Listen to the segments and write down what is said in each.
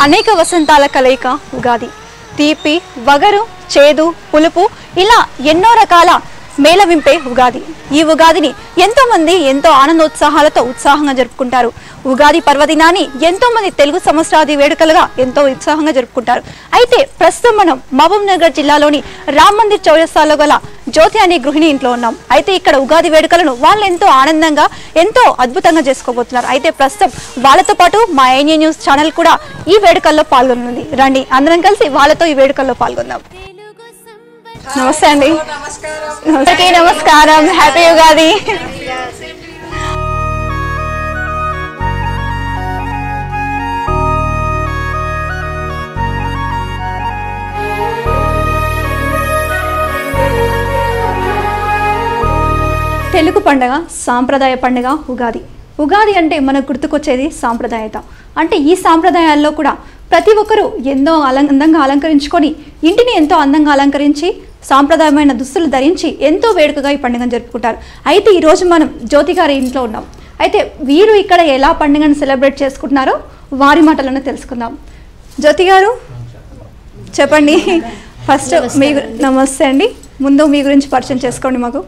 అనేక వసంతాల కలయిక ఉగాది. తీపి, వగరు, చేదు, పులుపు ఇలా ఎన్నో రకాల మేళవింపే ఉగాది. ఈ ఉగాదిని ఎంతో మంది ఎంతో ఆనందోత్సాహాలతో ఉత్సాహంగా జరుపుకుంటారు. ఉగాది పర్వదినాన్ని ఎంతో మంది తెలుగు సంవత్సరాది వేడుకలుగా ఎంతో ఉత్సాహంగా జరుపుకుంటారు. అయితే ప్రస్తుతం మనం మహబూబ్ నగర్ జిల్లాలోని రామ్ మందిర్ చౌరస్తాలో గల జ్యోతి అనే గృహిణి ఇంట్లో ఉన్నాం. అయితే ఇక్కడ ఉగాది వేడుకలను వాళ్ళు ఎంతో ఆనందంగా ఎంతో అద్భుతంగా చేసుకోబోతున్నారు. అయితే ప్రస్తుతం వాళ్ళతో పాటు మా ఏఎన్ఏ న్యూస్ ఛానల్ కూడా ఈ వేడుకల్లో పాల్గొనుంది. రండి అందరం కలిసి వాళ్ళతో ఈ వేడుకల్లో పాల్గొందాం. నమస్తే అండి. నమస్కారం. హ్యాపీ ఉగాది. తెలుగు పండుగ, సాంప్రదాయ పండుగ ఉగాది. ఉగాది అంటే మనకు గుర్తుకొచ్చేది సాంప్రదాయత. అంటే ఈ సాంప్రదాయాల్లో కూడా ప్రతి ఒక్కరూ ఎంతో అందంగా అలంకరించుకొని ఇంటిని ఎంతో అందంగా అలంకరించి సాంప్రదాయమైన దుస్తులు ధరించి ఎంతో వేడుకగా ఈ పండుగను జరుపుకుంటారు. అయితే ఈరోజు మనం జ్యోతి గారి ఇంట్లో ఉన్నాం. అయితే వీరు ఇక్కడ ఎలా పండుగను సెలబ్రేట్ చేసుకుంటున్నారో వారి మాటలను తెలుసుకుందాం. జ్యోతి గారు చెప్పండి. ఫస్ట్ మీ నమస్తే అండి. ముందు మీ గురించి పరిచయం చేసుకోండి మాకు.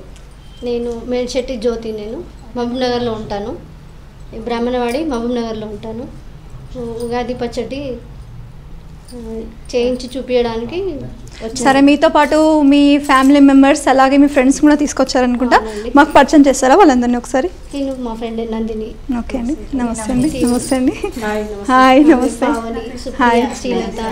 నేను మేడ్శెట్టి జ్యోతి. నేను మహబూబ్ నగర్లో ఉంటాను. బ్రాహ్మణవాడి మహబూబ్ నగర్లో ఉంటాను. ఉగాది పచ్చడి చేయించి చూపించడానికి. సరే, మీతో పాటు మీ ఫ్యామిలీ మెంబర్స్ అలాగే మీ ఫ్రెండ్స్ కూడా తీసుకొచ్చారనుకుంటా. మాకు పరిచయం చేస్తారా వాళ్ళందరినీ ఒకసారి? నేను మా ఫ్రెండ్ నందిని. ఓకే అండి. నమస్తే అండి. నమస్తే అండి. హాయ్. నమస్తే. హాయ్.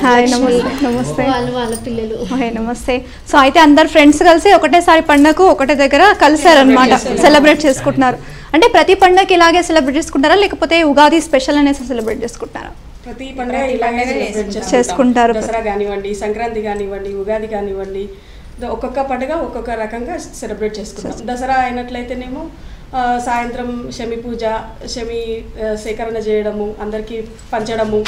హాయ్. నమస్తే. వాళ్ళ పిల్లలు. హాయ్. నమస్తే. సో అయితే అందరు ఫ్రెండ్స్ కలిసి ఒకటేసారి పండుగకు ఒకటే దగ్గర కలిసారనమాట, సెలబ్రేట్ చేసుకుంటున్నారు. అంటే ప్రతి పండుగకి ఇలాగే సెలబ్రేట్ చేసుకుంటారా లేకపోతే ఉగాది స్పెషల్ అనేసి సెలబ్రేట్ చేసుకుంటారా? ప్రతి పండుగ ఇలాగే చేసుకుంటారు. దసరా కానివ్వండి, సంక్రాంతి కానివ్వండి, ఉగాది కానివ్వండి, ఒక్కొక్క పండుగ ఒక్కొక్క రకంగా సెలబ్రేట్ చేసుకుంటాం. దసరా అయినట్లయితేనేమో సాయంత్రం శమి పూజ, శమి సేకరణ చేయడము, అందరికీ పంచడము,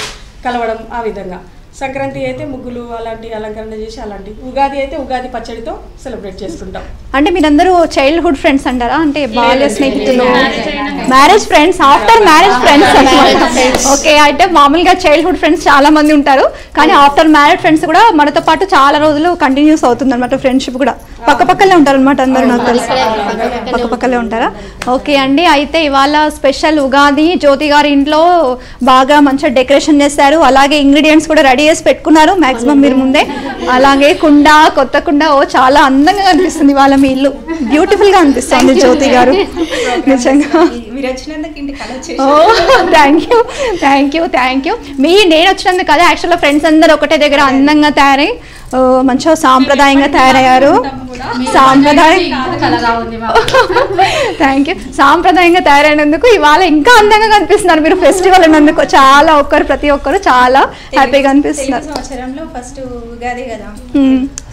కలవడం, ఆ విధంగా. సంక్రాంతి అయితే ముగ్గులు అలాంటి అలంకరణ చేసి అలాంటి. ఉగాది అయితే ఉగాది పచ్చడితో సెలబ్రేట్ చేసుకుంటాం. అంటే మీరందరూ చైల్డ్హుడ్ ఫ్రెండ్స్ అంటారా? అంటే బాల్య స్నేహితులు, marriage friends, after marriage friends. Okay. అంటే మామూలుగా చైల్డ్హుడ్ ఫ్రెండ్స్ చాలా మంది ఉంటారు, కానీ ఆఫ్టర్ మ్యారేజ్ ఫ్రెండ్స్ కూడా మనతో పాటు చాలా రోజులు కంటిన్యూస్ అవుతుంది అనమాట. ఫ్రెండ్షిప్ కూడా పక్కపక్కనే ఉంటారు అనమాట అందరూ. నాకు తెలుసు పక్కపక్కలే ఉంటారా? ఓకే అండి. అయితే ఇవాళ స్పెషల్ ఉగాది. జ్యోతి గారి ఇంట్లో బాగా మంచిగా డెకరేషన్ చేశారు, అలాగే ఇంగ్రీడియంట్స్ కూడా రెడీ చేసి పెట్టుకున్నారు మాక్సిమం మీరు ముందే. అలాగే కుండ, కొత్త కుండ, చాలా అందంగా అనిపిస్తుంది ఇవాళ మీ ఇల్లు. బ్యూటిఫుల్ గా అనిపిస్తుంది జ్యోతి గారు నిజంగా. Thank you. నేను వచ్చినందుకు కదా, యాక్చువల్గా ఫ్రెండ్స్ అందరు ఒకటే దగ్గర అందంగా తయారై మంచిగా సాంప్రదాయంగా తయారయ్యారు. సాంప్రదాయంగా తయారైనందుకు ఇవాళ ఇంకా అందంగా కనిపిస్తున్నారు మీరు. ఫెస్టివల్ అన్నందుకు చాలా ప్రతి ఒక్కరు చాలా హ్యాపీగా అనిపిస్తున్నారు.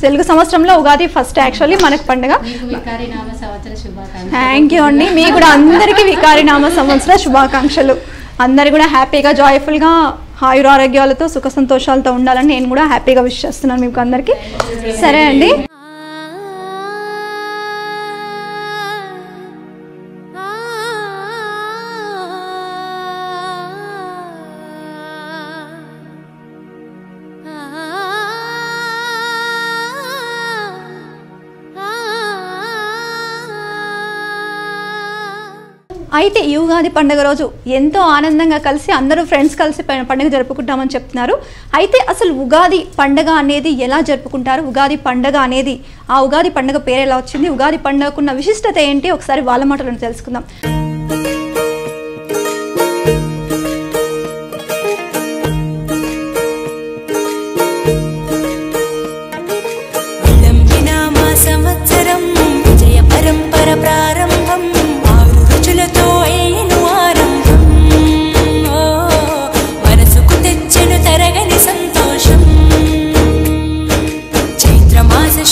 తెలుగు సంవత్సరంలో ఉగాది ఫస్ట్ యాక్చువల్లీ మనకు పండుగ. థ్యాంక్ యూ అండి. మీకు కూడా అందరికీ వికారినామ సంవత్సర శుభాకాంక్షలు. అందరు కూడా హ్యాపీగా, జాయ్ఫుల్గా, ఆయురారోగ్యాలతో, సుఖ సంతోషాలతో ఉండాలని నేను కూడా హ్యాపీగా విష్ చేస్తున్నాను మీకు అందరికీ. సరే అండి. అయితే ఈ ఉగాది పండుగ రోజు ఎంతో ఆనందంగా కలిసి అందరూ ఫ్రెండ్స్ కలిసి పండుగ జరుపుకుంటామని చెప్తున్నారు. అయితే అసలు ఉగాది పండుగ అనేది ఎలా జరుపుకుంటారు, ఉగాది పండుగ అనేది ఆ ఉగాది పండుగ పేరు ఎలా వచ్చింది, ఉగాది పండుగకున్న విశిష్టత ఏంటి, ఒకసారి వాళ్ళ మాటలను తెలుసుకుందాం.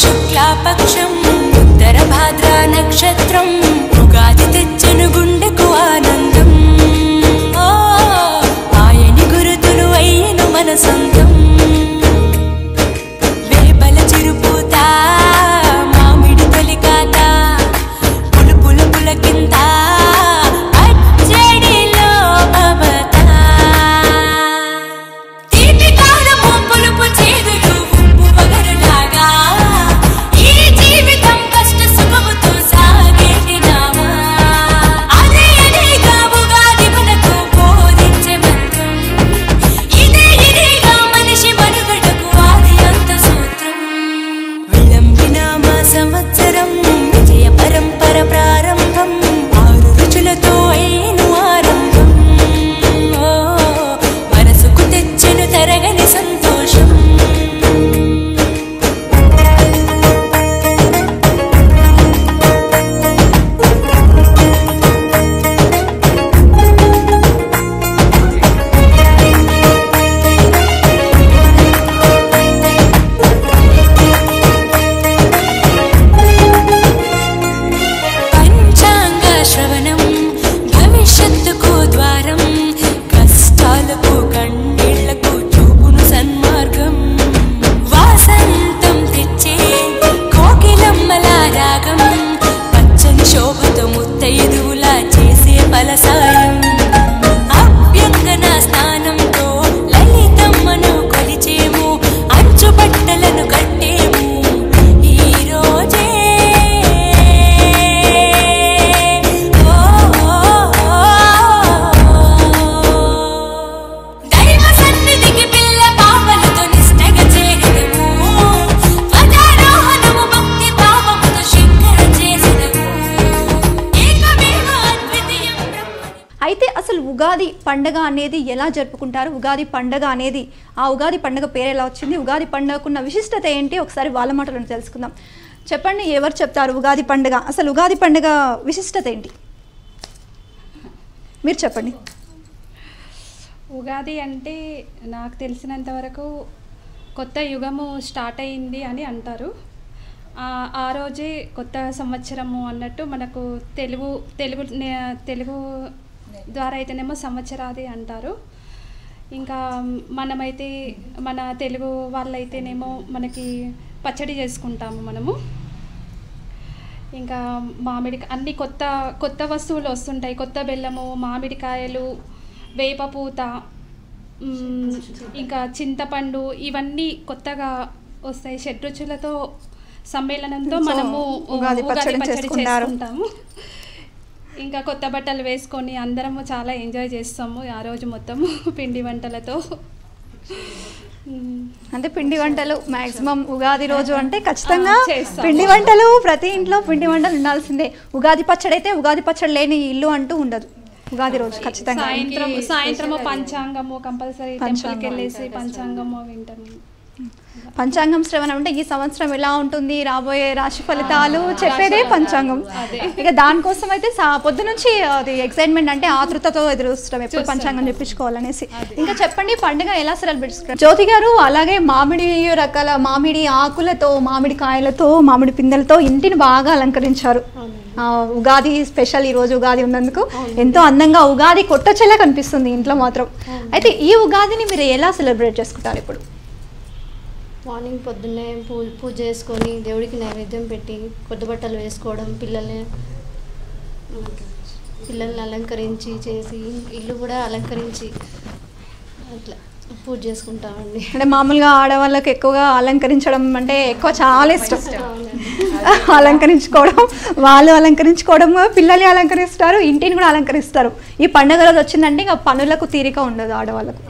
శుక్లాపక్షం ఉత్తర భాద్ర నక్షత్రం ఉగాది తెచ్చను గుండెకు ఆనందం. ఆయని గురుతులు అయ్యను మన సొంతం. వేపల చిరుపూత, మామిడి తొలికాత, పులుపుల పులకింత, అచ్చడిలో మమత. తీపి ఉగాది పండగ అనేది ఎలా జరుపుకుంటారు, ఉగాది పండగ అనేది ఆ ఉగాది పండగ పేరు ఎలా వచ్చింది, ఉగాది పండగకున్న విశిష్టత ఏంటి, ఒకసారి వాళ్ళ మాటలను తెలుసుకుందాం. చెప్పండి, ఎవరు చెప్తారు ఉగాది పండగ, అసలు ఉగాది పండగ విశిష్టత ఏంటి మీరు చెప్పండి. ఉగాది అంటే నాకు తెలిసినంత వరకు కొత్త యుగము స్టార్ట్ అయింది అని అంటారు. ఆ రోజే కొత్త సంవత్సరము అన్నట్టు మనకు తెలుగు ద్వారా అయితేనేమో సంవత్సరాది అంటారు. ఇంకా మనమైతే మన తెలుగు వాళ్ళైతేనేమో మనకి పచ్చడి చేసుకుంటాము మనము. ఇంకా అన్ని కొత్త వస్తువులు వస్తుంటాయి. కొత్త బెల్లము, మామిడికాయలు, వేపపూత, ఇంకా చింతపండు, ఇవన్నీ కొత్తగా వస్తాయి. షడ్రుచులతో సమ్మేళనంతో మనము ఉగాది పచ్చడి చేసుకుంటాము. ఇంకా కొత్త బట్టలు వేసుకొని అందరము చాలా ఎంజాయ్ చేస్తాము ఆ రోజు మొత్తము పిండి వంటలతో. అంటే పిండి వంటలు మ్యాక్సిమం ఉగాది రోజు అంటే ఖచ్చితంగా పిండి వంటలు, ప్రతి ఇంట్లో పిండి వంటలు ఉండాల్సిందే. ఉగాది పచ్చడి అయితే ఉగాది పచ్చడి లేని ఇల్లు అంటూ ఉండదు. ఉగాది రోజు ఖచ్చితంగా సాయంత్రము పంచాంగము కంపల్సరీ టెంపుల్కి వెళ్ళేసి పంచాంగము వింటాము. పంచాంగం శ్రవణం అంటే ఈ సంవత్సరం ఎలా ఉంటుంది, రాబోయే రాశి ఫలితాలు చెప్పేదే పంచాంగం. ఇక దానికోసం అయితే పొద్దు నుంచి అది ఎక్సైట్మెంట్, అంటే ఆతృతతో ఎదురుస్తాం ఎప్పుడు పంచాంగం చెప్పించుకోవాలనేసి. ఇంకా చెప్పండి, పండుగ ఎలా సెలబ్రేట్ చేసుకుంటారు జ్యోతి గారు? అలాగే మామిడి ఆకులతో, మామిడి కాయలతో, మామిడి పిందెలతో ఇంటిని బాగా అలంకరించారు. ఉగాది స్పెషల్, ఈ రోజు ఉగాది ఉన్నందుకు ఎంతో అందంగా ఉగాది కొట్టచెలా కనిపిస్తుంది ఇంట్లో మాత్రం. అయితే ఈ ఉగాదిని మీరు ఎలా సెలబ్రేట్ చేసుకుంటారు ఇప్పుడు? మార్నింగ్ పొద్దున్నే పూజ చేసుకొని దేవుడికి నైవేద్యం పెట్టి కొత్త బట్టలు వేసుకోవడం, పిల్లల్ని అలంకరించి చేసి ఇల్లు కూడా అలంకరించి అట్లా పూజ చేసుకుంటామండి. అంటే మామూలుగా ఆడవాళ్ళకి ఎక్కువగా అలంకరించడం అంటే చాలా ఇష్టం. అలంకరించుకోవడం, వాళ్ళు అలంకరించుకోవడం, పిల్లల్ని అలంకరిస్తారు, ఇంటిని కూడా అలంకరిస్తారు. ఈ పండుగ రోజు వచ్చిందంటే ఇంకా పనులకు తీరిక ఉండదు ఆడవాళ్ళకు.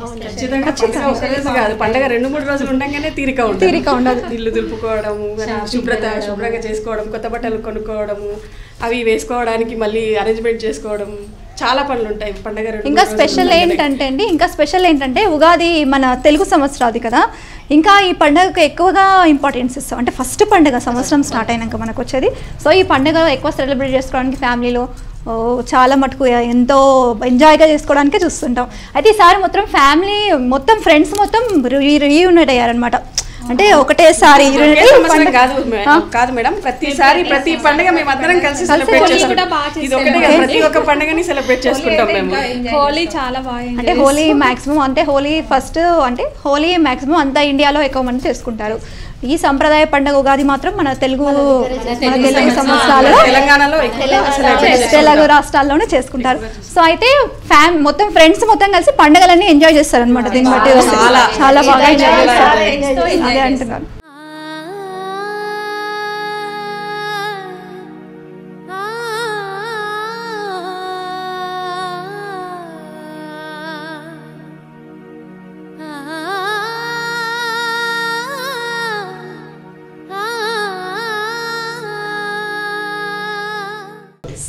పండుగ 2-3 రోజులు ఉండగానే తీరిక ఉండదు. ఇల్లు దులుపుకోవడము, శుభ్రంగా చేసుకోవడం, కొత్త బట్టలు కొనుక్కోవడము, అవి వేసుకోవడానికి మళ్ళీ అరేంజ్మెంట్ చేసుకోవడం, చాలా పనులు ఉంటాయి పండుగ. ఇంకా స్పెషల్ ఏంటంటే ఉగాది మన తెలుగు సంవత్సరాది కదా, ఇంకా ఈ పండుగకు ఎక్కువగా ఇంపార్టెన్స్ ఇస్తాం. అంటే ఫస్ట్ పండుగ సంవత్సరం స్టార్ట్ అయినాక మనకు వచ్చేది. సో ఈ పండుగ ఎక్కువ సెలబ్రేట్ చేసుకోవడానికి ఫ్యామిలీలో చాలా మటుకు ఎంతో ఎంజాయ్గా చేసుకోవడానికే చూస్తుంటాం. అయితే ఈసారి ఫ్యామిలీ మొత్తం ఫ్రెండ్స్ మొత్తం రీయూనైట్ అయ్యారనమాట. అంటే ఒకటేసారి కాదు మేడం, ప్రతి పండుగ మేము అందరం కలిసి సెలబ్రేట్ చేసుకుంటాం. ప్రతి ఒక్క పండుగని సెలబ్రేట్ చేసుకుంటాం మేము. హోలీ చాలా బాగా, అంటే హోలీ మాక్సిమం, అంటే హోలీ ఫస్ట్, అంటే హోలీ మాక్సిమం అంతా ఇండియాలో ఎక్కువ మంది చేసుకుంటారు. ఈ సంప్రదాయ పండుగ ఉగాది మాత్రం మన తెలుగు సంవత్సరాలలో తెలుగు రాష్ట్రాల్లోనే చేసుకుంటారు. సో అయితే మొత్తం ఫ్రెండ్స్ మొత్తం కలిసి పండుగలన్నీ ఎంజాయ్ చేస్తారు అనమాట. దీన్ని బట్టి చాలా బాగా ఎంజాయ్ చేస్తారు, అదే అంటున్నారు.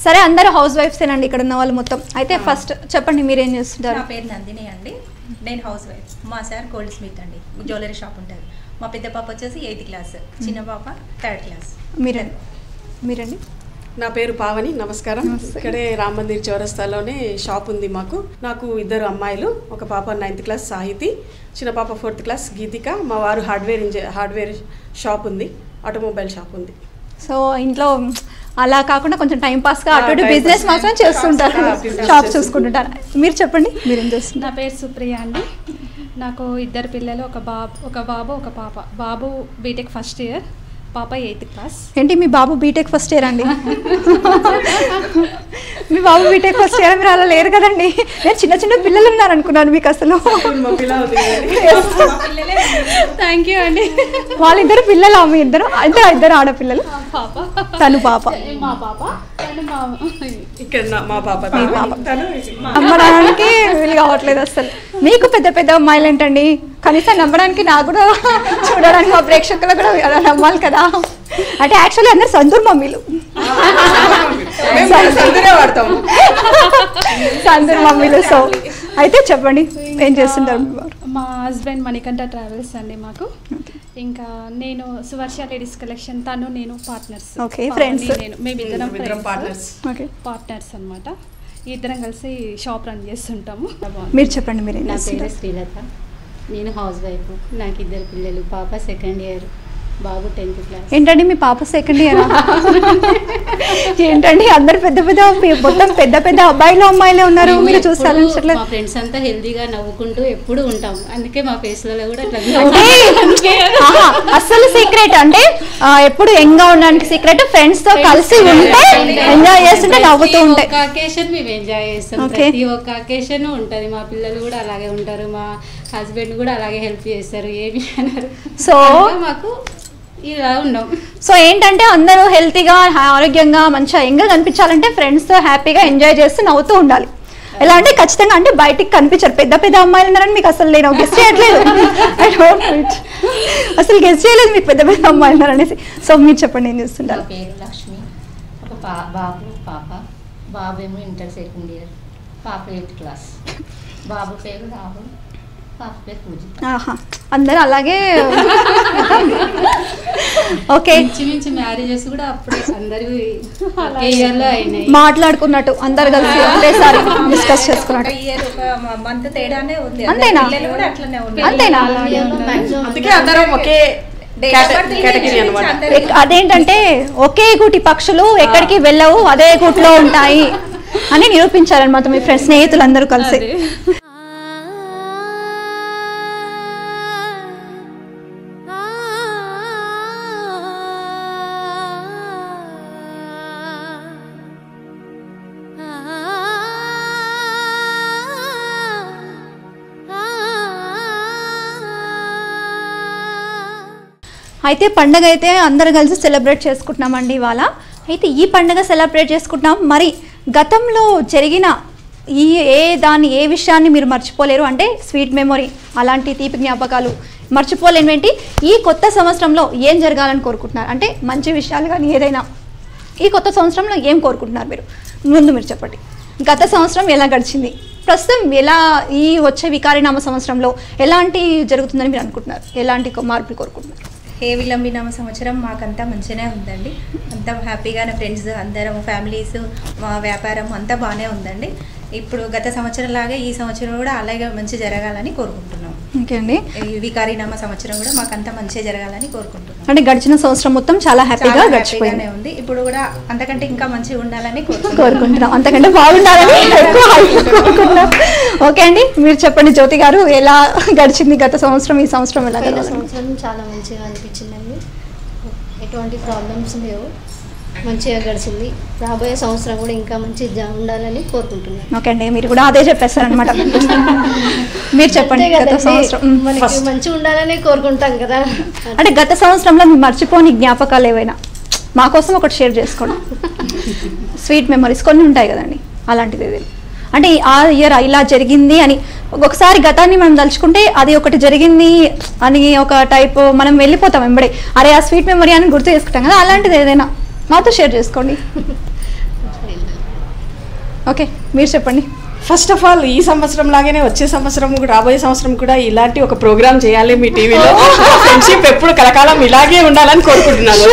సరే, అందరూ హౌస్ వైఫ్స్ ఏనండి ఇక్కడ ఉన్న వాళ్ళు మొత్తం. అయితే ఫస్ట్ చెప్పండి, మీరేం చేస్తుంటారు? నా పేరు నందిని అండి, నేను హౌస్ వైఫ్. మా సార్ గోల్డ్ స్మిత్ అండి, జ్యువెలరీ షాప్ ఉంటుంది. మా పెద్ద పాప వచ్చేసి 8th క్లాస్, చిన్న పాప 3rd క్లాస్. మీరండి? నా పేరు పావని, నమస్కారం. ఇక్కడే రామ్ మందిర్ చౌరస్తాలోనే షాప్ ఉంది మాకు. నాకు 2 అమ్మాయిలు, ఒక పాప 9th క్లాస్ సాహితి, చిన్న పాప 4th క్లాస్ గీతిక. మా వారు హార్డ్వేర్ షాప్ ఉంది, ఆటోమొబైల్ షాప్ ఉంది. సో ఇంట్లో అలా కాకుండా కొంచెం టైం పాస్గా అటు బిజినెస్ మాత్రం చేస్తుంటారు, షాప్ చూసుకుంటుంటారు. మీరు చెప్పండి, మీరేం చేస్తున్నారు? నా పేరు సుప్రియ అండి. నాకు 2 పిల్లలు, ఒక బాబు ఒక పాప. బాబు బీటెక్ ఫస్ట్ ఇయర్, పాప 8th క్లాస్. ఏంటి మీ బాబు బీటెక్ ఫస్ట్ ఇయర్ అండి? మీ బాబు బీటెక్ ఫస్ట్ ఇయర్, మీరు అలా లేరు కదండి. నేను చిన్న పిల్లలు ఉన్నారు అనుకున్నాను మీకు అసలు. థ్యాంక్ యూ అండి. వాళ్ళిద్దరు పిల్లలు, మీ ఇద్దరు అంటే 2 ఆడపిల్లలు, తను పాప. నమ్మడానికి వీలు కావట్లేదు అసలు. మీకు పెద్ద అమ్మాయిలు ఏంటండి? కనీసం నమ్మడానికి నాకు కూడా, చూడడానికి మా ప్రేక్షకులు కూడా నమ్మాలి కదా. అంటే యాక్చువల్లీ అందరు సంతూర్ మమ్మీలు, సంతూర్ మమ్మీలు. సో అయితే చెప్పండి ఏం చేస్తుంటారు? మా హస్బెండ్ మణికంఠ ట్రావెల్స్ అండి మాకు. ఇంకా నేను సువర్ష లేడీస్ కలెక్షన్, తను నేను పార్ట్నర్స్. Okay, friends. మేమిద్దరం పార్ట్నర్స్ అన్నమాట. ఇద్దరం కలిసి షాప్ రన్ చేస్తుంటాము. మీరు చెప్పండి, మీరు నా పేరు శ్రీలత, నేను హౌస్ వైఫ్. నాకు 2 పిల్లలు, పాప 2nd ఇయర్, బాబు 10th క్లాస్. ఏంటండి మీ పాప 2nd ఇయర్? ఏంటండి అందరు పెద్ద పెద్ద, మొత్తం పెద్ద పెద్ద అబ్బాయిలు అమ్మాయిలే ఉన్నారు, మీరు చూస్తారు. మా ఫ్రెండ్స్ అంతా హెల్దీగా నవ్వుకుంటూ ఎప్పుడు ఉంటాం, అందుకే మా ఫేస్లలో కూడా అసలు సీక్రెట్ అంటే ఎప్పుడు యంగ్ గా ఉండడానికి సీక్రెట్ ఫ్రెండ్స్ తో కలిసి ఉంటే ఎంజాయ్ చేస్తుంటే నవ్వుతూ ఉంటే. ఒక అకేషన్ మేము ఎంజాయ్ చేస్తాం, ప్రతి ఒక్క అకేషన్ ఉంటది. మా పిల్లలు కూడా అలాగే ఉంటారు, మా హస్బెండ్ కూడా అలాగే హెల్ప్ చేస్తారు, ఏమి అన్నారు. సో మాకు ఇలా ఉన్నాం. సో ఏంటంటే అందరూ హెల్తీగా ఆరోగ్యంగా మంచిగా యంగ్గా కనిపించాలంటే ఫ్రెండ్స్తో హ్యాపీగా ఎంజాయ్ చేస్తూ నవ్వుతూ ఉండాలి. ఎలా అంటే ఖచ్చితంగా అంటే బయటికి కనిపించారు పెద్ద పెద్ద అమ్మాయిలు ఉన్నారని మీకు అసలు నేను గెస్ట్ చేయట్లేదు, అసలు గెస్ట్ చేయలేదు మీకు పెద్ద పెద్ద అమ్మాయిలు ఉన్నారనేసి. సో మీరు చెప్పండి ఏం చేస్తుంటారు? పేరు లక్ష్మి, ఒక బాబు పాప. బాబు ఏమో ఇంటర్ 2nd ఇయర్, పాప 8th క్లాస్. బాబు పేరు రాహుల్, పాప పేరు పూజిత. అందరూ అలాగే. ఓకే, ఇంచుమించు మ్యారేజెస్ కూడా అప్పుడే అందరూ ఇయర్లో అయినాయి. మాట్లాడుకున్నట్టు అందరు కలిసి ఒకేసారి డిస్కస్ చేసుకున్నట్టు. అంతేనా? అంతేనా? అదేంటంటే ఒకే గూటి పక్షులు ఎక్కడికి వెళ్ళవు, అదే గూట్లో ఉంటాయి అని నిరూపించారనమాట మీ ఫ్రెండ్స్, స్నేహితులందరూ కలిసి. అయితే పండగ అయితే అందరు కలిసి సెలబ్రేట్ చేసుకుంటున్నామండి ఇవాళ. అయితే ఈ పండగ సెలబ్రేట్ చేసుకుంటున్నాం. మరి గతంలో జరిగిన ఏ విషయాన్ని మీరు మర్చిపోలేరు అంటే స్వీట్ మెమొరీ, అలాంటి తీపి జ్ఞాపకాలు మర్చిపోలేనివేంటి, ఈ కొత్త సంవత్సరంలో ఏం జరగాలని కోరుకుంటున్నారు అంటే మంచి విషయాలు కానీ ఏదైనా ఈ కొత్త సంవత్సరంలో ఏం కోరుకుంటున్నారు మీరు? ముందు మీరు చెప్పండి, గత సంవత్సరం ఎలా గడిచింది, ప్రస్తుతం ఎలా ఈ వచ్చే వికారినామ సంవత్సరంలో ఎలాంటి జరుగుతుందని మీరు అనుకుంటున్నారు, ఎలాంటి మార్పులు కోరుకుంటున్నారు? ఏ విలంబినామ సంవత్సరం మాకంతా మంచిగానే ఉందండి, అంతా హ్యాపీగానే ఫ్రెండ్స్ అందరం ఫ్యామిలీస్ మా వ్యాపారం అంతా బాగానే ఉందండి. ఇప్పుడు గత సంవత్సరం లాగా ఈ సంవత్సరం కూడా అలాగే మంచి జరగాలని కోరుకుంటున్నాం. ఓకే అండి, ఈ వికారినామ సంవత్సరం కూడా మాకంతా మంచిగా జరగాలని కోరుకుంటున్నాం. అంటే గడిచిన సంవత్సరం మొత్తం చాలా హ్యాపీగా గడిచిపోయింది ఉంది, ఇప్పుడు కూడా అంతకంటే ఇంకా మంచిగా ఉండాలని కోరుకుంటున్నాం, అంతకంటే బాగుండాలని కోరుకుంటున్నాం. ఓకే అండి, మీరు చెప్పండి జ్యోతి గారు, ఎలా గడిచింది గత సంవత్సరం, ఈ సంవత్సరం ఎలా గడిచింది? సంవత్సరం చాలా మంచిగా అనిపించిందండి, ఎటువంటి ప్రాబ్లమ్స్ లేవు, మంచిగా గడిచింది. రాబోయే సంవత్సరం కూడా ఇంకా మంచిగా ఉండాలని కోరుకుంటున్నాను. ఓకే అండి, మీరు కూడా అదే చెప్పేస్తారనమాట. మీరు చెప్పండి, గత సంవత్సరం మనకి మంచిగా ఉండాలని కోరుకుంటాం కదా. అంటే గత సంవత్సరంలో మీరు మర్చిపోని జ్ఞాపకాలు ఏవైనా మా కోసం ఒకటి షేర్ చేసుకోండి. స్వీట్ మెమరీస్ కొన్ని ఉంటాయి కదండి, అలాంటిది ఏది అంటే ఆ ఇయర్ ఇలా జరిగింది అని ఒకసారి గతాన్ని మనం తలుచుకుంటే అది ఒకటి జరిగింది అని ఒక టైప్ మనం వెళ్ళిపోతాం వెంబడే, అరే ఆ స్వీట్ మెమరీ అని గుర్తు చేసుకుంటాం కదా, అలాంటిది ఏదైనా మాతో షేర్ చేసుకోండి. ఓకే, మీరు చెప్పండి. ఫస్ట్ ఆఫ్ ఆల్ ఈ సంవత్సరం లాగానే వచ్చే సంవత్సరం రాబోయే సంవత్సరం కూడా ఇలాంటి ఒక ప్రోగ్రామ్ చేయాలి మీ టీవీలో. ఫ్రెండ్షిప్ ఎప్పుడు కలకాలం ఇలాగే ఉండాలని కోరుకుంటున్నాను.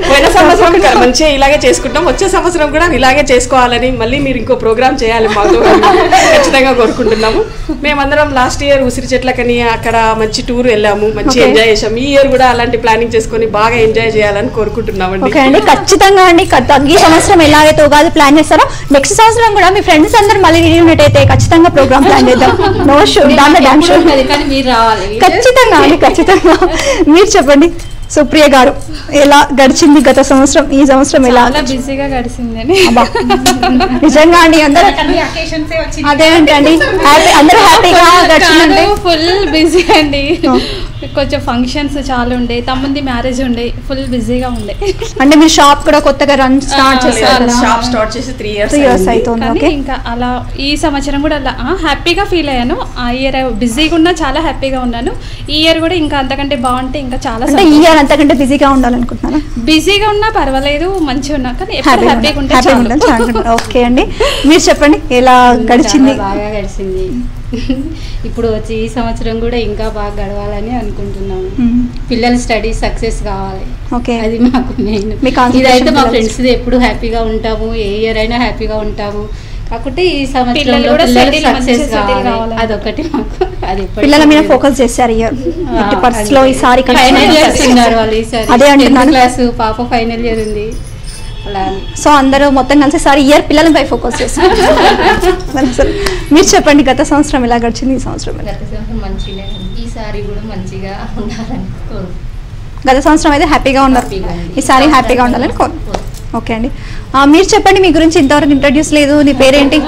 పోయిన సంవత్సరం మంచిగా ఇలాగే చేసుకుంటాం, వచ్చే సంవత్సరం కూడా ఇలాగే చేసుకోవాలని మళ్ళీ మీరు ఇంకో ప్రోగ్రామ్ చేయాలి మాతో ఖచ్చితంగా కోరుకుంటున్నాము. మేమందరం లాస్ట్ ఇయర్ ఉసిరి చెట్లకని అక్కడ మంచి టూర్ వెళ్ళాము, మంచి ఎంజాయ్ చేసాము. ఈ ఇయర్ కూడా అలాంటి ప్లానింగ్ చేసుకొని బాగా ఎంజాయ్ చేయాలని కోరుకుంటున్నామండి. ఓకే అండి, ఖచ్చితంగా అండి. ఈ సంవత్సరం ఎలాగైతే ఉగాది ప్లాన్ చేస్తారో నెక్స్ట్ సంవత్సరం కూడా మీ ఫ్రెండ్స్ అందరూ మళ్ళీ యూనిట్ అయితే ఖచ్చితంగా ప్రోగ్రామ్ ప్లాన్ చేద్దాం. నో షో, డాన్స్ షో ఖచ్చితంగా అండి, ఖచ్చితంగా. మీరు చెప్పండి సుప్రియ గారు, ఎలా గడిచింది గత సంవత్సరం, ఈ సంవత్సరం ఎలా? బిజీగా గడిచిందని. నిజంగా అండి, అందరూ అదే అండి, అందరూ హ్యాపీగా గడిచిందంటే ఫుల్ బిజీ అండి. కొంచెం ఫంక్షన్స్ చాలా ఉండే, తమ్ముంది మ్యారేజ్ ఉండే, ఫుల్ బిజీగా ఉండే. అంటే మీరు షాప్ కూడా కొత్తగా స్టార్ట్ చేశారు? షాప్ స్టార్ట్ చేసి 3 years అవుతుంది. కానీ ఇంకా అలా ఈ సంవత్సరం కూడా అలా హ్యాపీగా ఫీల్ అయ్యాను. ఆ ఇయర్ బిజీగా ఉన్నా చాలా హ్యాపీగా ఉన్నాను. ఈ ఇయర్ కూడా ఇంకా అంతకంటే బాగుంటే ఇంకా చాలా. అంటే ఈ ఇయర్ అంతకంటే బిజీగా ఉండాలనుకుంటున్నారా? బిజీగా ఉన్నా పర్వాలేదు, మంచిగా ఉన్నా, కానీ ఎప్పుడు హ్యాపీగా ఉంటే. ఓకే అండి, మీరు చెప్పండి ఎలా గడిచింది? బాగా గడిచింది. ఇప్పుడు వచ్చి ఈ సంవత్సరం కూడా ఇంకా బాగా గడవాలని అనుకుంటున్నాము. పిల్లల స్టడీ సక్సెస్ కావాలి, అది మాకు మెయిన్. ఇదైతే మా ఫ్రెండ్స్ ఎప్పుడు హ్యాపీగా ఉంటాము, ఏ ఇయర్ అయినా హ్యాపీగా ఉంటాము. కాకపోతే ఈ సంవత్సరం సక్సెస్ కావాలి, అదొకటి మాకు. అది పిల్లల మీద ఫోకస్ చేశారు ఇయర్. ఈసారి ఫైనల్ ఇయర్స్ ఉన్నారు వాళ్ళు. ఈసారి 10th క్లాస్ పాప ఫైనల్ ఇయర్ ఉంది. సో అందరూ మొత్తం కలిసి సారి ఇయర్ పిల్లలపై ఫోకస్ చేస్తారు. మీరు చెప్పండి, గత సంవత్సరం ఎలా గడిచింది? ఈ సంవత్సరం మంచిగా, ఈసారి కూడా మంచిగా ఉండాలని కోరుకుంటున్నాను. గత సంవత్సరం అయితే హ్యాపీగా ఉన్నారు, ఈసారి హ్యాపీగా ఉండాలని కోరుకుంటున్నాను. ఓకే అండి, మీరు చెప్పండి, మీ గురించి ఇంతవరకు ఇంట్రడ్యూస్ లేదు. నీ పేరేంటి?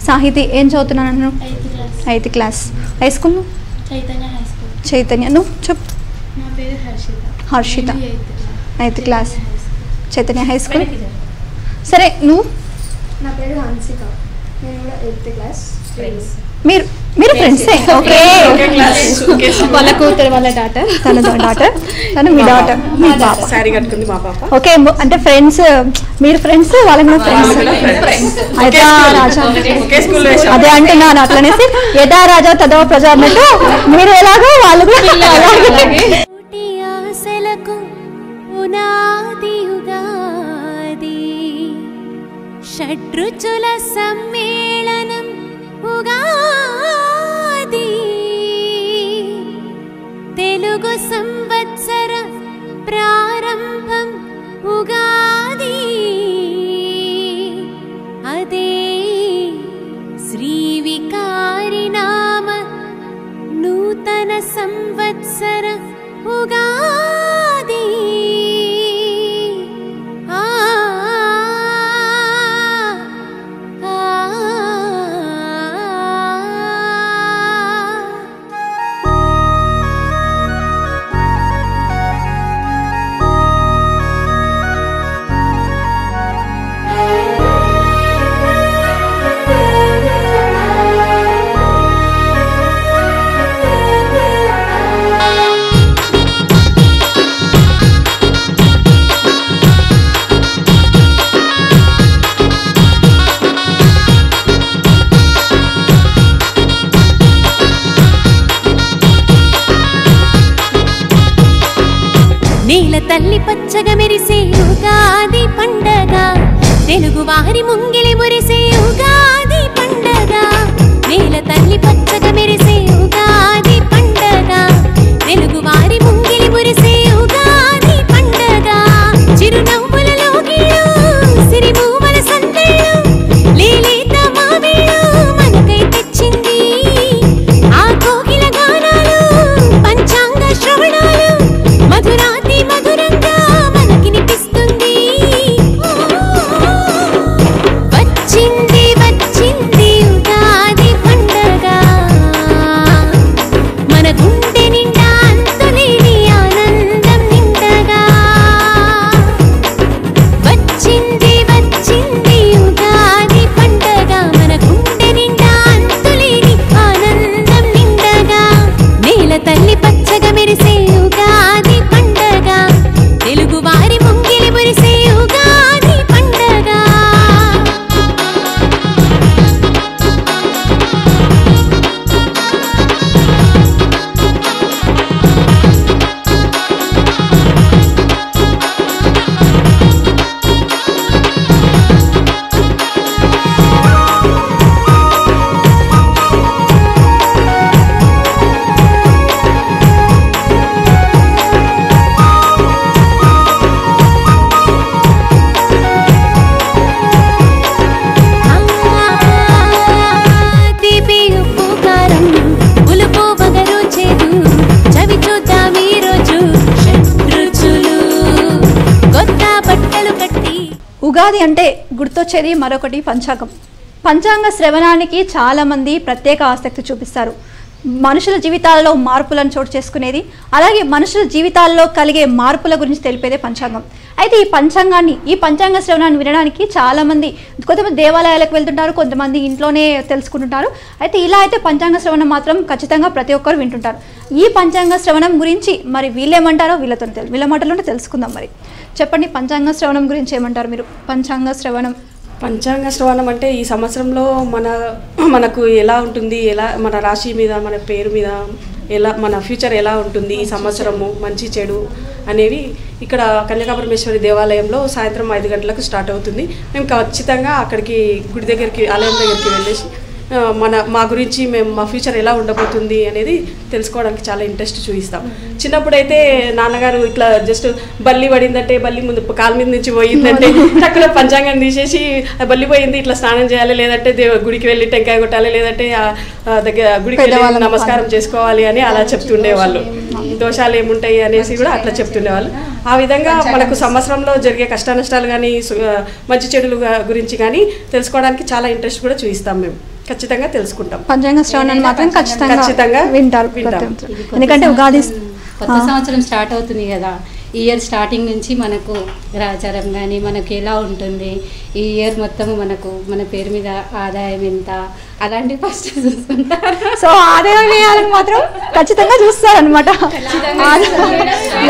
సాహితి. ఏం చదువుతున్నాను? 8th class. High school? Chaitanya. నువ్వు చెప్పు. Harshitha. 8th class, Chaitanya high school. సరే, నువ్వు? నా పేరు హన్సిక, నేను కూడా 8th క్లాస్. మీరు ఫ్రెండ్సే? ఓకే, వాళ్ళ కూతురు, వాళ్ళ డాటర్, తను మీ డాటర్, మీ పాప. సారీ కట్టుకుంది మా పాప. ఓకే, అంటే ఫ్రెండ్స్, మీరు ఫ్రెండ్స్, వాళ్ళకి ఫ్రెండ్స్. అదే అంటున్నాను, అట్లనేసి యథా రాజా తదో ప్రజా అన్నట్టు మీరు ఎలాగో వాళ్ళు కూడా షడ్రుచుల సమ్మేళనం ఉగాది, తెలుగు సంవత్సర ప్రారంభం ఉగాది, అదే శ్రీ వికారి నామ నూతన సంవత్సర ఉగాది. నేల తల్లి పచ్చగా మెరిసే ఉగాది పండగ, తెలుగు వారి ముంగిలి మురిసే ఉగాది పండగ. నేల తల్లి పచ్చగా మెరిసే ఉగాది పండగ, తెలుగు వారి ముంగిలి మురిసే ఉగాది పండగ. చిరునవ్వులలో గిళ్ళు, సిరిమూవల సందళ్ళు, లేలేత మావిళ్ళు మనకై తెచ్చింది. ఆ కోకిల గానాలు, పంచాంగ శ్రవణాలు మధురాతి మధురంగా మనకినిపిస్తుంది. వచ్చింది వచ్చింది ఉగాది పండగ, మన గుండె నిండా అంతులేని ఆనందం నిండగా. వచ్చింది వచ్చింది ఉగాది పండగ, మన గుండె నిండా అంతులేని ఆనందం నిండగా. నేల తల్లి పచ్చగా మెరిసే ఉగాది పండగ, తెలుగు వారి ముంగిలి మురిసే ఉగాది పండగ. తీపి ఉప్పు కారం, పులుపు వగరు చేదు, చవి చూద్దాం ఈ రోజు షడ్రుచులు. కొత్త బట్టలు కట్టి. ఉగాది అంటే గుర్తొచ్చేది మరొకటి పంచాంగం. పంచాంగ శ్రవణానికి చాలామంది ప్రత్యేక ఆసక్తి చూపిస్తారు. మనుషుల జీవితాలలో మార్పులను చోటు చేసుకునేది, అలాగే మనుషుల జీవితాల్లో కలిగే మార్పుల గురించి తెలిపేదే పంచాంగం. అయితే ఈ పంచాంగ శ్రవణాన్ని వినడానికి చాలామంది కొంతమంది దేవాలయాలకు వెళ్తుంటారు, కొంతమంది ఇంట్లోనే తెలుసుకుంటుంటారు. అయితే ఇలా అయితే పంచాంగ శ్రవణం మాత్రం ఖచ్చితంగా ప్రతి ఒక్కరు వింటుంటారు. ఈ పంచాంగ శ్రవణం గురించి మరి వీళ్ళేమంటారో వీళ్ళ మాటలోనే తెలుసుకుందాం. మరి చెప్పండి, పంచాంగ శ్రవణం గురించి ఏమంటారు మీరు? పంచాంగ శ్రవణం అంటే ఈ సంవత్సరంలో మనకు ఎలా ఉంటుంది, మన రాశి మీద, మన పేరు మీద మన ఫ్యూచర్ ఎలా ఉంటుంది, ఈ సంవత్సరము మంచి చెడు అనేవి ఇక్కడ కన్యకాపరమేశ్వరి దేవాలయంలో సాయంత్రం 5 గంటలకు స్టార్ట్ అవుతుంది. మేము ఖచ్చితంగా అక్కడికి గుడి దగ్గరికి, ఆలయం దగ్గరికి వెళ్ళేసి మా గురించి మా ఫ్యూచర్ ఎలా ఉండబోతుంది అనేది తెలుసుకోవడానికి చాలా ఇంట్రెస్ట్ చూపిస్తాం. చిన్నప్పుడైతే నాన్నగారు ఇట్లా జస్ట్ బల్లి పడిందంటే, బల్లి ముందు కాలు మీద నుంచి పోయిందంటే టక్కున పంచాంగం తీసేసి బల్లి పోయింది ఇట్లా స్నానం చేయాలి, లేదంటే గుడికి వెళ్ళి టెంకాయ కొట్టాలి, లేదంటే గుడికి వెళ్ళి నమస్కారం చేసుకోవాలి అని అలా చెప్తుండేవాళ్ళు. దోషాలు ఏముంటాయి అనేసి కూడా అట్లా చెప్తుండేవాళ్ళు. ఆ విధంగా మనకు సంవత్సరంలో జరిగే కష్ట నష్టాలు కానీ మంచి చెడులు గురించి కానీ తెలుసుకోవడానికి చాలా ఇంట్రెస్ట్ కూడా చూపిస్తాం. మేము ఖచ్చితంగా తెలుసుకుంటాం. పంచాంగ శ్రవణాన్ని మాత్రం ఖచ్చితంగా వింటారు. ఎందుకంటే ఉగాది కొత్త సంవత్సరం స్టార్ట్ అవుతుంది కదా, ఈ ఇయర్ స్టార్టింగ్ నుంచి మనకు గ్రహచారం కానీ మనకు ఎలా ఉంటుంది, ఈ ఇయర్ మొత్తం మన పేరు మీద ఆదాయం ఎంత, అలాంటివి ఫస్ట్ చూసుకుంటారు. సో ఆదాయం వేయాలని మాత్రం ఖచ్చితంగా చూస్తారనమాట.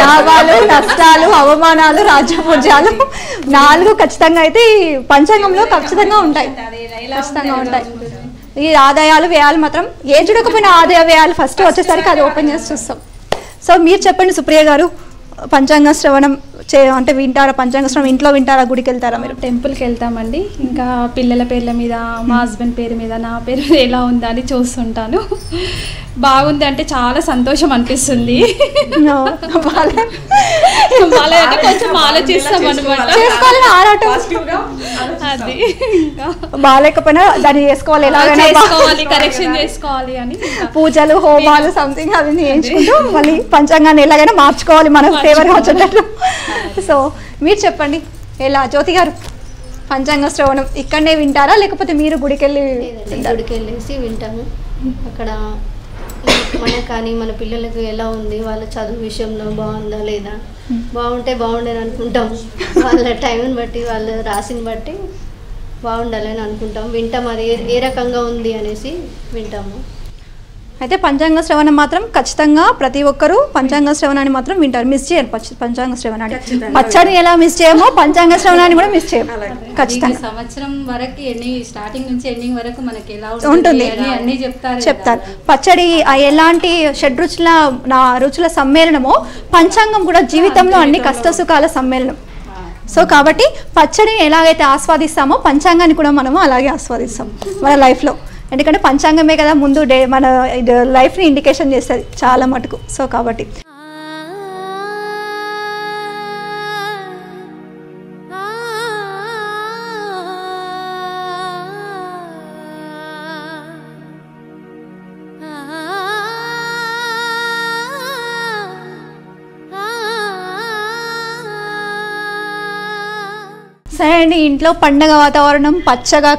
లాభాలు, నష్టాలు, అవమానాలు, రాజ్యపూజ్యాలు 4 ఖచ్చితంగా అయితే ఈ పంచాంగంలో ఖచ్చితంగా ఉంటాయి. ఈ ఆదాయాలు వ్యయాలు మాత్రం ఏ చూడకపోయినా ఆదాయ వ్యయాలు ఫస్ట్ వచ్చేసరికి అది ఓపెన్ చేసి చూస్తాం. సో మీరు చెప్పండి సుప్రియ గారు, పంచాంగ శ్రవణం అంటే వింటారా? పంచాంగ శ్రవణం ఇంట్లో వింటారా, గుడికి వెళ్తారా? మీరు టెంపుల్కి వెళ్తామండి. ఇంకా పిల్లల పేర్ల మీద, మా హస్బెండ్ పేరు మీద, నా పేరు మీద ఎలా ఉందా అని చూస్తుంటాను. బాగుంది అంటే చాలా సంతోషం అనిపిస్తుంది. కొంచెం ఆలోచిస్తాం అనమాట, అది బాగాలేకపోయినా దాన్ని చేసుకోవాలి, కరెక్షన్ చేసుకోవాలి అని పూజలు, హోమాలు సంథింగ్ అవి చేయించుకుంటూ మళ్ళీ పంచాంగాన్ని ఎలాగైనా మార్చుకోవాలి మనకు ఫేవర్గా వచ్చేటట్టు. సో మీరు చెప్పండి, ఎలా జ్యోతి గారు, పంచాంగ శ్రవణం ఇక్కడనే వింటారా లేకపోతే మీరు గుడికి వెళ్ళేసి వింటాము? అక్కడ మనకు కానీ మన పిల్లలకు ఎలా ఉంది, వాళ్ళ చదువు విషయంలో బాగుందా లేదా, బాగుంటే బాగుండేది అనుకుంటాం. వాళ్ళ టైంని బట్టి, వాళ్ళ రాసిని బట్టి బాగుండాలని అనుకుంటాం, వింటాం. అది ఏ రకంగా ఉంది అనేసి వింటాము. అయితే పంచాంగ శ్రవణం మాత్రం ఖచ్చితంగా ప్రతి ఒక్కరూ పంచాంగ శ్రవణాన్ని మాత్రం వింటారు, మిస్ చేయరు. పంచాంగ శ్రవణాన్ని, పచ్చడిని ఎలా మిస్ చేయమో పంచాంగ శ్రవణాన్ని కూడా మిస్ చేయము ఖచ్చితంగా. సంవత్సరం వరకు స్టార్టింగ్ నుంచి ఎండింగ్ వరకు మనకి ఎలా ఉంటుంది అన్ని చెప్తారు. పచ్చడి ఎలాంటి రుచుల సమ్మేళనమో పంచాంగం కూడా జీవితంలో అన్ని కష్ట సుఖాల సమ్మేళనం. సో కాబట్టి పచ్చడిని ఎలాగైతే ఆస్వాదిస్తామో పంచాంగాన్ని కూడా మనము అలాగే ఆస్వాదిస్తాం మన లైఫ్లో. ఎందుకంటే పంచాంగమే కదా ముందు మన లైఫ్ని ఇండికేషన్ చేస్తుంది చాలా మటుకు. సో కాబట్టి సరే అండి, ఇంట్లో పండగ వాతావరణం పచ్చగా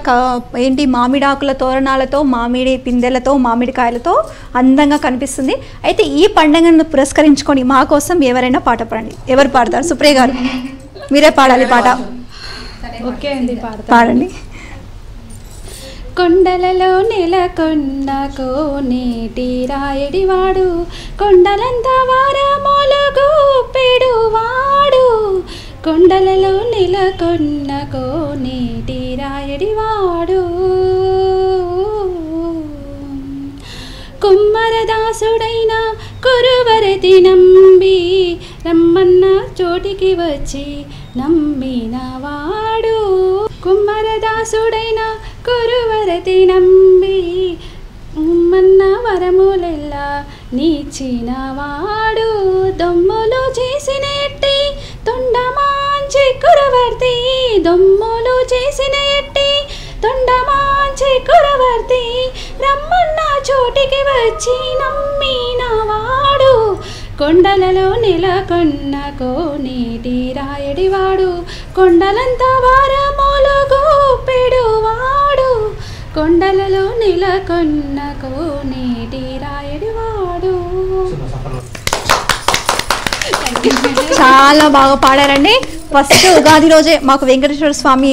మామిడాకుల తోరణాలతో, మామిడి పిందెలతో, మామిడికాయలతో అందంగా కనిపిస్తుంది. అయితే ఈ పండుగను పురస్కరించుకొని మా కోసం ఎవరైనా పాట పాడండి. ఎవరు పాడతారు? సుప్రియ గారు మీరే పాడాలి పాట. ఓకే అండి, పాడండి. కొండలలో నెలకొన్న కోనేటి రాయడివాడు, కొండలంతా వారమొలుగు పెడువాడు, కొండలలో నెలకొన్న కోనేటి రాయడివాడు, కుమ్మరదాసుడైన కురువరతి నంబి రమ్మన్న చోటికి వచ్చి నమ్మినవాడు, కుమ్మరదాసుడైన కురువరతి నంబి మన్న వరములెల్లా నీచినవాడు, దొమ్ములు చేసినట్టి తొండమాంచి కురవర్తి, దొమ్ములు చేసినట్టి తొండమాంచి కురవర్తి, రమ్మన్న చోటికి వచ్చి నమ్మినవాడు, కొండలలో నెలకొన్న కోనేటి రాయడివాడు, కొండలంతా వారమొలుగు పెడువాడు, కొండలలో నెలకొన్న కోనేటి రాయడివాడు. చాలా బాగా పాడారండి. ఫస్ట్ ఉగాది రోజే మాకు వెంకటేశ్వర స్వామి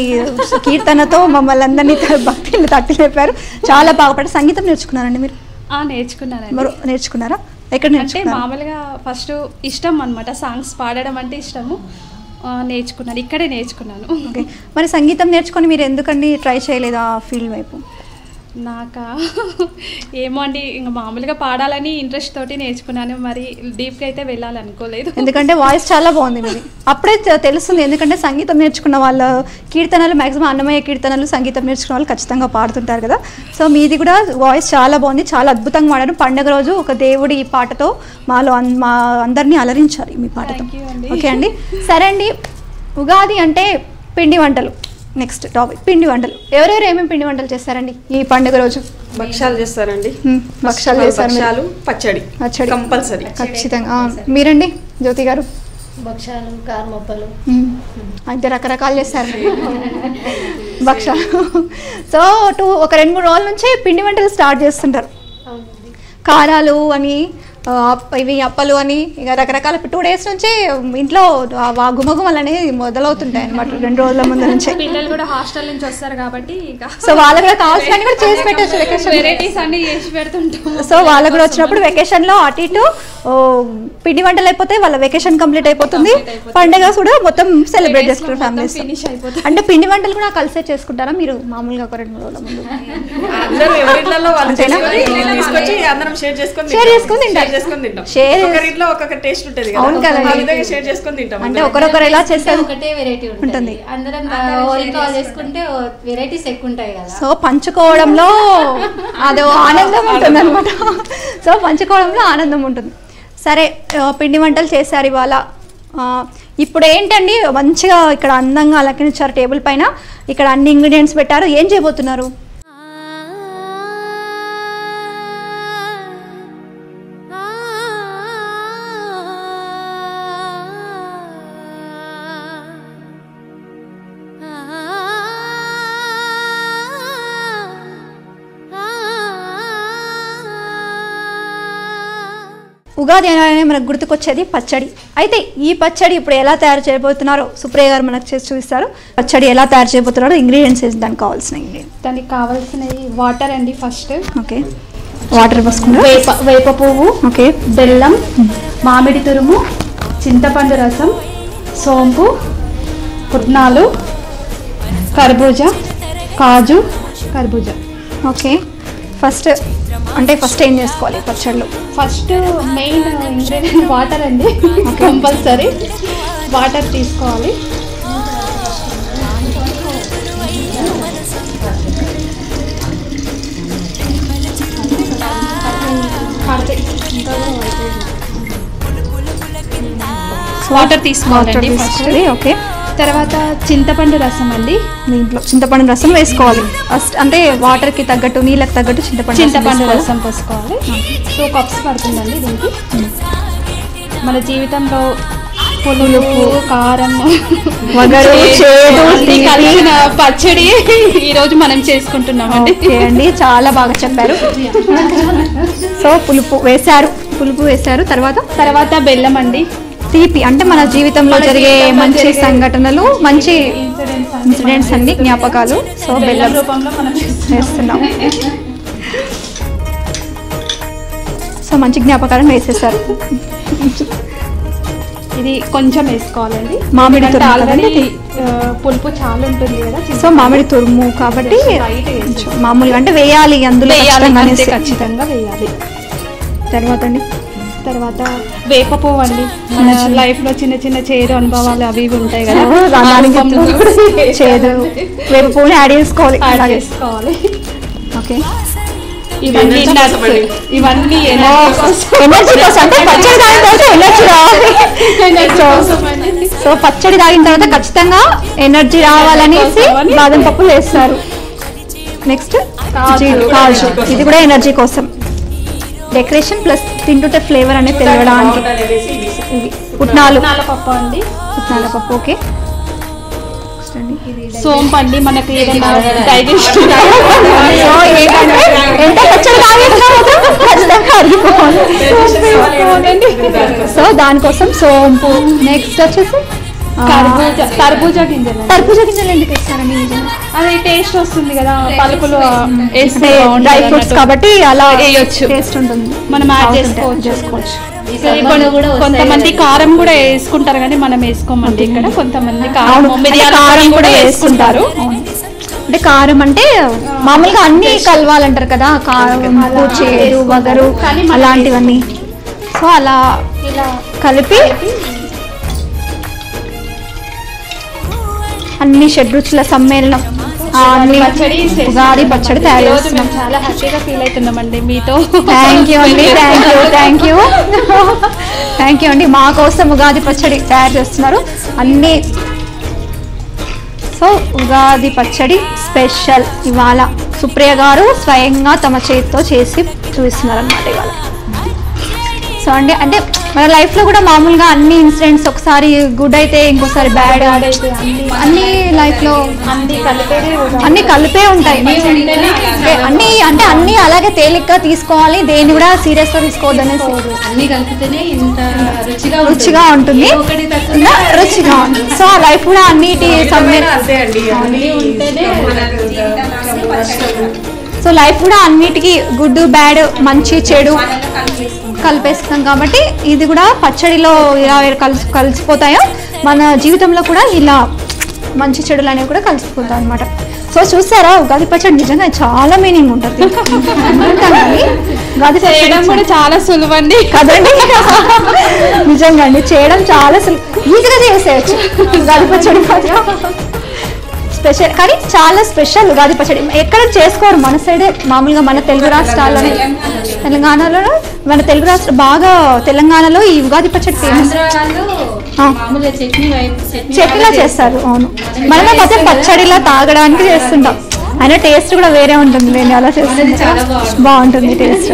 కీర్తనతో మమ్మల్ని అందరినీ భక్తులు తట్టి లేపారు. చాలా బాగా పాడారు. సంగీతం నేర్చుకున్నారండి మీరు? నేర్చుకున్నారా? ఎక్కడ నేర్చుకున్నారు? మామూలుగా ఫస్ట్ ఇష్టం అనమాట, సాంగ్స్ పాడడం అంటే ఇష్టము, నేర్చుకున్నాను, ఇక్కడే నేర్చుకున్నాను. ఓకే, మరి సంగీతం నేర్చుకొని మీరు ఎందుకండి ట్రై చేయలేదు ఆ ఫీల్డ్ వైపు? నాకా ఏమో అండి, ఇంకా మామూలుగా పాడాలని ఇంట్రెస్ట్ తోటి నేర్చుకున్నాను, మరి డీప్గా అయితే వెళ్ళాలనుకోలేదు. ఎందుకంటే వాయిస్ చాలా బాగుంది మీది, అప్పుడే తెలుస్తుంది. ఎందుకంటే సంగీతం నేర్చుకున్న వాళ్ళ కీర్తనలు మ్యాక్సిమం అన్నమయ్య కీర్తనలు సంగీతం నేర్చుకున్న వాళ్ళు ఖచ్చితంగా పాడుతుంటారు కదా. సో మీది కూడా వాయిస్ చాలా బాగుంది, చాలా అద్భుతంగా పాడారు. పండుగ రోజు ఒక దేవుడి పాటతో మా అందరినీ అలరించారు మీ పాటతో. ఓకే అండి, సరే అండి. ఉగాది అంటే పిండి వంటలు. నెక్స్ట్ టాపిక్ పిండి వంటలు. ఎవరెవరు ఏమేమి పిండి వంటలు చేస్తారండి ఈ పండుగ రోజు? భక్షాలు చేస్తారండి. భక్షాలు చేస్తారు, పచ్చడి కంపల్సరీ ఖచ్చితంగా. మీరండి జ్యోతి గారు? భక్షాలు, కారమప్పలు, అయితే రకరకాలు చేస్తారు భక్షాలు. సో ఒక 2-3 రోజుల నుంచి పిండి వంటలు స్టార్ట్ చేస్తుంటారు. కారాలు అని, ఇవి అప్పలు అని, ఇక రకరకాల 2 days నుంచి ఇంట్లో గుమగుమలు అనేది మొదలవుతుంటాయి అనమాట. 2 రోజుల ముందు నుంచి పిల్లలు కూడా హాస్టల్ నుంచి వస్తారు కాబట్టి సో వాళ్ళకి కూడా కావాల్సిన కూడా చేసి పెట్టచ్చు. వెకేషన్ వెరైటీస్ అన్ని చేసి పెడుతుంటాం. సో వాళ్ళకు కూడా వచ్చినప్పుడు వెకేషన్ లో అటు ఇటు పిండి వంటలు అయిపోతాయి, వాళ్ళ వెకేషన్ కంప్లీట్ అయిపోతుంది, పండుగ కూడా మొత్తం సెలబ్రేట్ చేసుకుంటారు ఫ్యామిలీస్. అంటే పిండి వంటలు కూడా కలిసే చేసుకుంటారా మీరు మామూలుగా ఒక 2-3 రోజుల ముందు? షేర్ చేసుకొని అంటే ఒకరొకరు ఎలా చేస్తారు, ఒకటే వెరైటీ ఉంటుంది, అందరం చేసుకుంటే వెరైటీస్ ఎక్కువ ఉంటాయి కదా. సో పంచుకోవడంలో అదో ఆనందం ఉంటుంది అనమాట. సో పంచుకోవడంలో ఆనందం ఉంటుంది. సరే, పిండి వంటలు చేశారు ఇవాళ. ఇప్పుడు ఏంటండి మంచిగా ఇక్కడ అందంగా అలంకరించారు టేబుల్ పైన, ఇక్కడ అన్ని ఇంగ్రీడియంట్స్ పెట్టారు. ఏం చేయబోతున్నారు? ఉగాది అనగానే మనకు గుర్తుకొచ్చేది పచ్చడి. అయితే ఈ పచ్చడి ఇప్పుడు ఎలా తయారు చేయబోతున్నారో సుప్రియ గారు మనకు చేసి చూపిస్తారు. పచ్చడి ఎలా తయారు చేయబోతున్నారో, ఇంగ్రీడియంట్స్ దానికి కావాల్సిన ఇంగ్రీడియంట్స్. దానికి కావాల్సినవి వాటర్ అండి. ఫస్ట్ ఓకే, వాటర్ పోసుకున్నారు. వేప పువ్వు, ఓకే, బెల్లం, మామిడి తురుము, చింతపండు రసం, సోంపు, పుట్నాలు, కర్బూజా, కాజు, కర్బూజా. ఓకే, ఫస్ట్ ఏం చేసుకోవాలి పచ్చడిలో? ఫస్ట్ మెయిన్ ఇంగ్రీడియంట్ వాటర్ అండి, కంపల్సరీ వాటర్ తీసుకోవాలి. వాటర్ తీసుకోవాలండి ఫస్ట్. ఓకే, తర్వాత చింతపండు రసం అండి. దీంట్లో చింతపండు రసం వేసుకోవాలి ఫస్ట్, అంటే వాటర్కి తగ్గట్టు నీళ్ళకి తగ్గట్టు చింతపండు రసం పోసుకోవాలి. 2 cups పడుతుందండి దీనికి. మన జీవితంలో పులుపు, కారం, వగరు, చేదు కలిగిన పచ్చడి ఈరోజు మనం చేసుకుంటున్నామండి. అండి, చాలా బాగా చెప్పారు. సో పులుపు వేశారు, తర్వాత బెల్లం అండి. తీపి అంటే మన జీవితంలో జరిగే మంచి సంఘటనలు, మంచి ఇన్సిడెంట్స్ అన్ని జ్ఞాపకాలు. సో బెల్లం రూపంలో మనం వేస్తున్నాం. సో మంచి జ్ఞాపకాలను వేసేసారు. ఇది కొంచెం వేసుకోవాలండి, మామిడి ఆల్రెడీ పులుపు చాలా ఉంటుంది కదా. సో మామిడి తురుము కాబట్టి మామూలుగా అంటే వేయాలి, అందులో ఖచ్చితంగా వేయాలి. తర్వాత వేప పువ్వు అండి. మన లైఫ్ లో చిన్న చిన్న చేదు అనుభవాలు అవి ఉంటాయి కదా, చేదు వేప పువ్వుని యాడ్ చేసుకోవాలి. ఓకే, ఇవన్నీ ఎనర్జీ కోసం, అంటే పచ్చడి తాగిన తర్వాత ఎనర్జీ రావాలి. సో పచ్చడి తాగిన తర్వాత ఖచ్చితంగా ఎనర్జీ రావాలనేసి బాదం పప్పులు వేస్తారు. నెక్స్ట్ కాజు, ఇది కూడా ఎనర్జీ కోసం. డెకరేషన్ ప్లస్ తింటుంటే ఫ్లేవర్ అనేది తెలియడానికి. పుట్నాల పప్పు అండి, పుట్నాల పప్పు. ఓకే, సోంపు అండి, మనకి ఏదైనా డైజెషన్ సో దానికోసం సోంపు. నెక్స్ట్ వచ్చేసి తర్బూజా గింజలు. తర్బూజా గింజలు ఎందుకు ఇస్తారండి? అది టేస్ట్ వస్తుంది కదా, పలుపులు వేస్తే డ్రై ఫ్రూట్స్ కాబట్టి అలా వేయొచ్చు, టేస్ట్ ఉంటుంది, మనం యాడ్ చేసుకోవచ్చు. కొంతమంది కారం కూడా వేసుకుంటారు కానీ మనం వేసుకోమండి ఇక్కడ. కొంతమంది కారం కూడా వేసుకుంటారు. అంటే కారం అంటే మామూలుగా అన్ని కలవాలంటారు కదా, కారం, చేదు, వగరు అలాంటివన్నీ. సో అలా ఇలా కలిపి అన్ని షడ్రుచుల సమ్మేళనం ఉగాది పచ్చడి తయారు చేస్తున్నాం. చాలా హ్యాపీగా ఫీల్ అవుతున్నామండి మీతో. థ్యాంక్ యూ అండి, థ్యాంక్ యూ అండి. మా కోసం ఉగాది పచ్చడి తయారు చేస్తున్నారు అన్ని. సో ఉగాది పచ్చడి స్పెషల్ ఇవాళ సుప్రియ గారు స్వయంగా తమ చేతితో చేసి చూపిస్తున్నారు అన్నమాట ఇవాళ. సో అంటే మన లైఫ్లో కూడా మామూలుగా అన్ని ఇన్సిడెంట్స్ ఒకసారి గుడ్ అయితే ఇంకోసారి బ్యాడ్ అయితే అన్ని లైఫ్లో అన్ని కలిపే ఉంటాయి. అన్ని అంటే అన్ని అలాగే తేలిగ్గా తీసుకోవాలి, దేన్ని కూడా సీరియస్గా తీసుకోవద్దు అనేసి. అన్ని కలిపితేనే ఇంత రుచిగా ఉంటుంది, రుచిగా ఉంటుంది. సో ఆ లైఫ్ కూడా అన్నిటి సో లైఫ్ కూడా అన్నిటికీ గుడ్ బ్యాడ్ మంచి చెడు కలిపేస్తాం కాబట్టి ఇది కూడా పచ్చడిలో ఇలా కలిసిపోతాయో మన జీవితంలో కూడా ఇలా మంచి చెడులు అనేవి కూడా కలిసిపోతాయి అనమాట. సో చూసారా ఉగాది పచ్చడి నిజంగా చాలా మీనింగ్ ఉంటుంది. ఉగాది చేయడం కూడా చాలా సులువండి కదండి. నిజంగా అండి చేయడం చాలా ఈజీగా చేసేయచ్చు ఉగాది పచ్చడి మాత్రం. స్పెషల్ కానీ చాలా స్పెషల్ ఉగాది పచ్చడి. ఎక్కడ చేసుకోరు మన సైడే, మామూలుగా మన తెలుగు రాష్ట్రాల్లోనే, తెలంగాణలో మన తెలుగు రాష్ట్ర బాగా తెలంగాణలో ఈ ఉగాది పచ్చడి ఫేమస్. చట్నీలా చేస్తారు. అవును, మనమే అయితే పచ్చడిలా తాగడానికి చేస్తుంటాం, అయినా టేస్ట్ కూడా వేరే ఉంటుంది. నేను అలా చేస్తుంటే బాగుంటుంది టేస్ట్.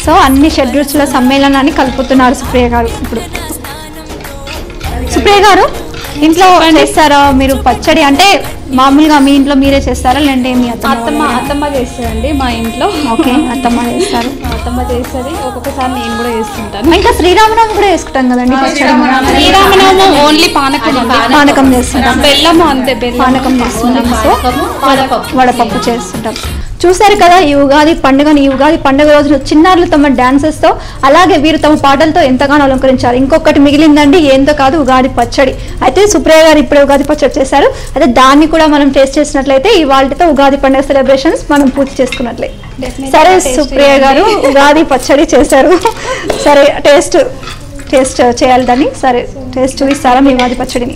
సో అన్ని షడ్రుచుల సమ్మేళనాన్ని కలుపుతున్నారు సుప్రియ గారు. ఇప్పుడు సుప్రియ గారు ఇంట్లో చేస్తారా మీరు పచ్చడి? అంటే మామూలుగా మీ ఇంట్లో మీరే చేస్తారా లేదంటే మీ అత్తమ్మ చేస్తారండి మా ఇంట్లో. ఓకే, అత్తమ్మ చేస్తారు. అత్తమ్మ చేస్తుంది, ఒక్కొక్కసారి నేను కూడా వేసుకుంటాను. ఇంకా శ్రీరామనవమి కూడా వేసుకుంటాం కదండి పచ్చడి. శ్రీరామనవమి ఓన్లీ పానకం చేస్తుంటాం, బెల్లము అంతే, పానకం చేస్తుంటాం. సో వడపప్పు చేస్తుంటాం. చూసారు కదా ఈ ఉగాది పండుగని. ఈ ఉగాది పండుగ రోజున చిన్నారులు తమ డాన్సెస్తో అలాగే వీరు తమ పాటలతో ఎంతగానో అలంకరించారు. ఇంకొకటి మిగిలిందండి, ఏంతో కాదు ఉగాది పచ్చడి. అయితే సుప్రియ గారు ఇప్పుడే ఉగాది పచ్చడి చేశారు. అయితే దాన్ని కూడా మనం టేస్ట్ చేసినట్లయితే ఇవాళతో ఉగాది పండుగ సెలబ్రేషన్స్ మనం పూర్తి చేసుకున్నట్లే. సరే సుప్రియ గారు ఉగాది పచ్చడి చేశారు, సరే టేస్ట్ చేయాలి దాన్ని. సరే టేస్ట్ చూపిస్తారా మీ ఉగాది పచ్చడిని?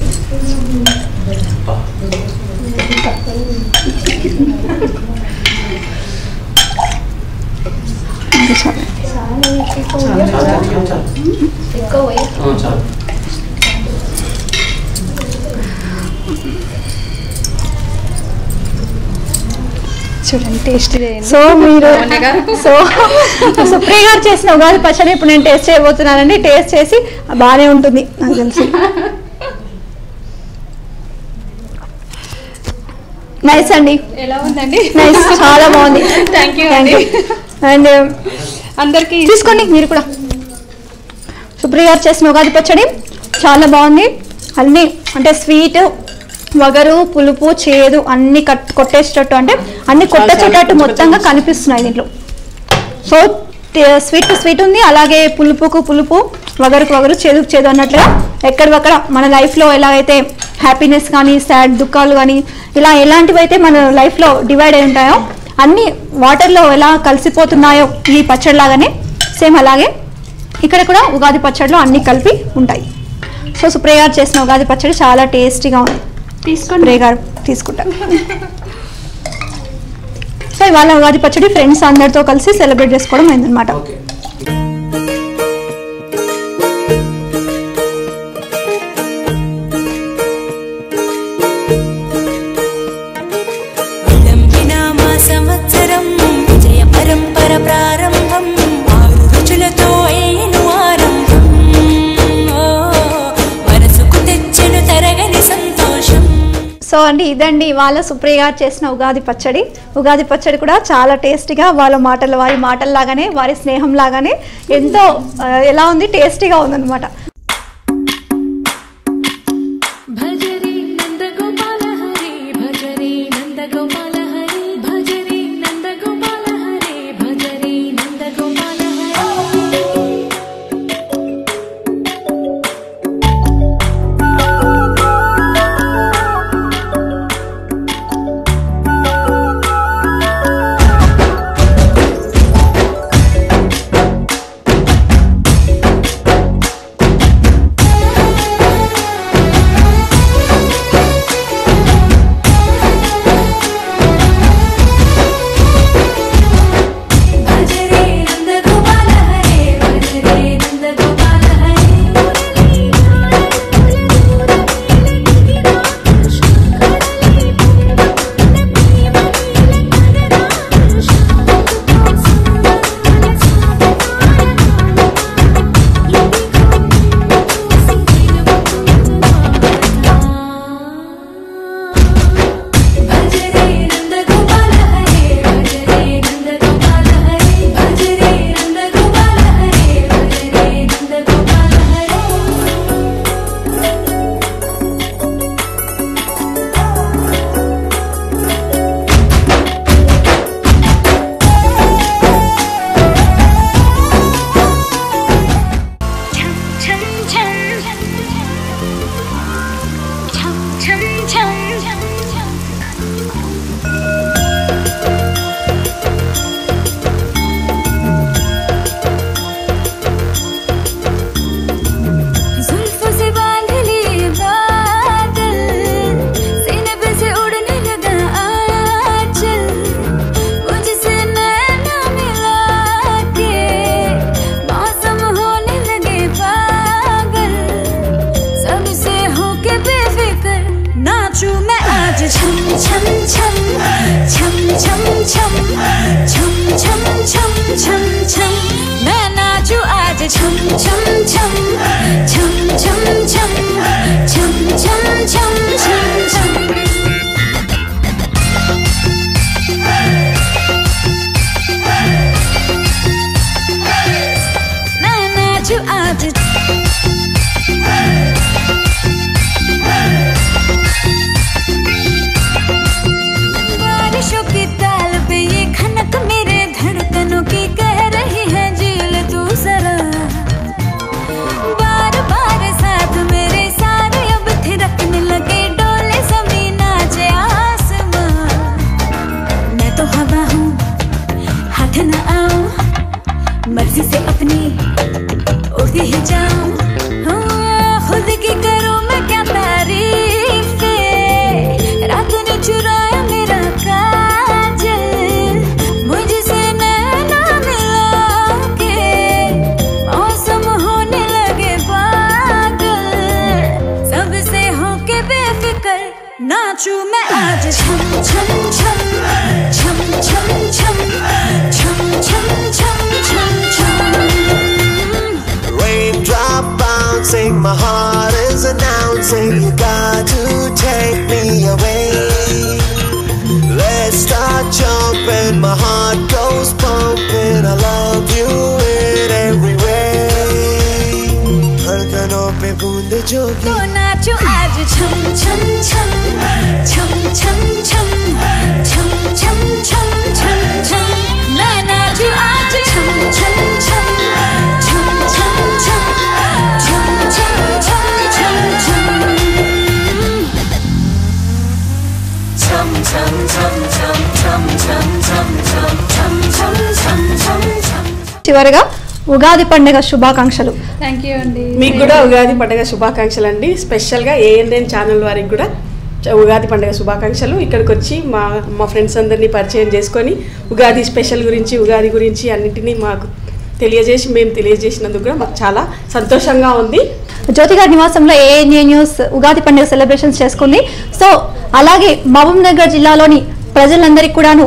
చూడండి టేస్ట్. సో మీరు సుప్రియ గారు చేసిన ఉగాది పచ్చడి ఇప్పుడు నేను టేస్ట్ చేయబోతున్నానండి. టేస్ట్ చేసి బాగానే ఉంటుంది నాకు తెలిసి. నైస్ అండి. ఎలా ఉందండి? నైస్, చాలా బాగుంది. Thank you. అండ్ అందరికి తీసుకోండి మీరు కూడా. సుప్రియ గారు చేసిన ఉగాది పచ్చడి చాలా బాగుంది. అన్నీ అంటే స్వీట్, వగరు, పులుపు, చేదు అన్ని కొట్టేసేటట్టు, అంటే అన్ని కొట్టేసేటట్టు మొత్తంగా కనిపిస్తున్నాయి దీంట్లో. సో స్వీట్ ఉంది, అలాగే పులుపుకు పులుపు, వగరుకు వగరు, చేదుకు చేదు అన్నట్లుగా ఎక్కడివక్కడ మన లైఫ్లో ఎలాగైతే హ్యాపీనెస్ కానీ సాడ్ దుఃఖాలు కానీ ఇలా ఎలాంటివి అయితే మన లైఫ్లో డివైడ్ అయి ఉంటాయో అన్నీ వాటర్లో ఎలా కలిసిపోతున్నాయో ఈ పచ్చడిలాగానే సేమ్ అలాగే ఇక్కడ కూడా ఉగాది పచ్చడిలో అన్నీ కలిపి ఉంటాయి. సో సుప్రియ గారు చేసిన ఉగాది పచ్చడి చాలా టేస్టీగా ఉంది. తీసుకోండి ప్రియ గారు, తీసుకుంటాను. సో ఇవాళ ఉగాది పచ్చడి ఫ్రెండ్స్ అందరితో కలిసి సెలబ్రేట్ చేసుకోవడం అయిందనమాట. సో అండి ఇదండి వాళ్ళ సుప్రియ గారు చేసిన ఉగాది పచ్చడి కూడా చాలా టేస్టీగా వారి మాటల్లాగానే వారి స్నేహం లాగానే ఎంతో ఎలా ఉంది టేస్టీగా ఉందన్నమాట. My heart is announcing you got to take me away. Let's start jumping, my heart goes pumping. I love you in every way. धड़कनों पे बूंद जोगी तो नाचो आज छम छम छम छम छम छम छम छम छम छम छम मैं नाचू आज छम छम छम छम छम छम చివరగా ఉగాది పండుగ శుభాకాంక్షలు. థాంక్యూ అండి. మీకు కూడా ఉగాది పండుగ శుభాకాంక్షలు అండి. స్పెషల్గా ANN ఛానల్ వారికి కూడా ఉగాది పండుగ శుభాకాంక్షలు. ఇక్కడికి వచ్చి మా ఫ్రెండ్స్ అందరినీ పరిచయం చేసుకొని ఉగాది స్పెషల్ గురించి ఉగాది గురించి అన్నింటినీ మాకు మేము తెలియజేసినందుకు కూడా మాకు చాలా సంతోషంగా ఉంది. జ్యోతి గారి నివాసంలో ANN న్యూస్ ఉగాది పండుగ సెలబ్రేషన్స్ చేసుకుంది. సో అలాగే మహబూబ్ నగర్ జిల్లాలోని ప్రజలందరికీ కూడాను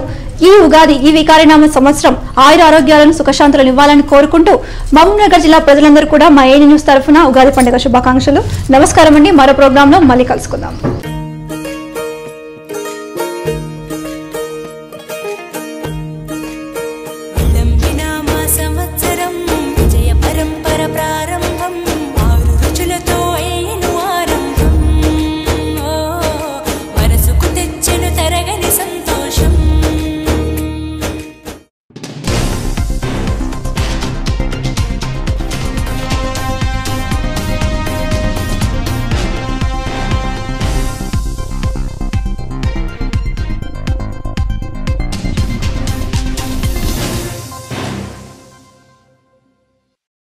ఈ ఉగాది ఈ వికారినామ సంవత్సరం ఆయుర ఆరోగ్యాలను సుఖశాంతులను ఇవ్వాలని కోరుకుంటూ మహబూబ్ నగర్ జిల్లా ప్రజలందరూ కూడా మా ANN న్యూస్ తరఫున ఉగాది పండుగ శుభాకాంక్షలు. నమస్కారం అండి. మరో ప్రోగ్రాంలో మళ్ళీ కలుసుకుందాం.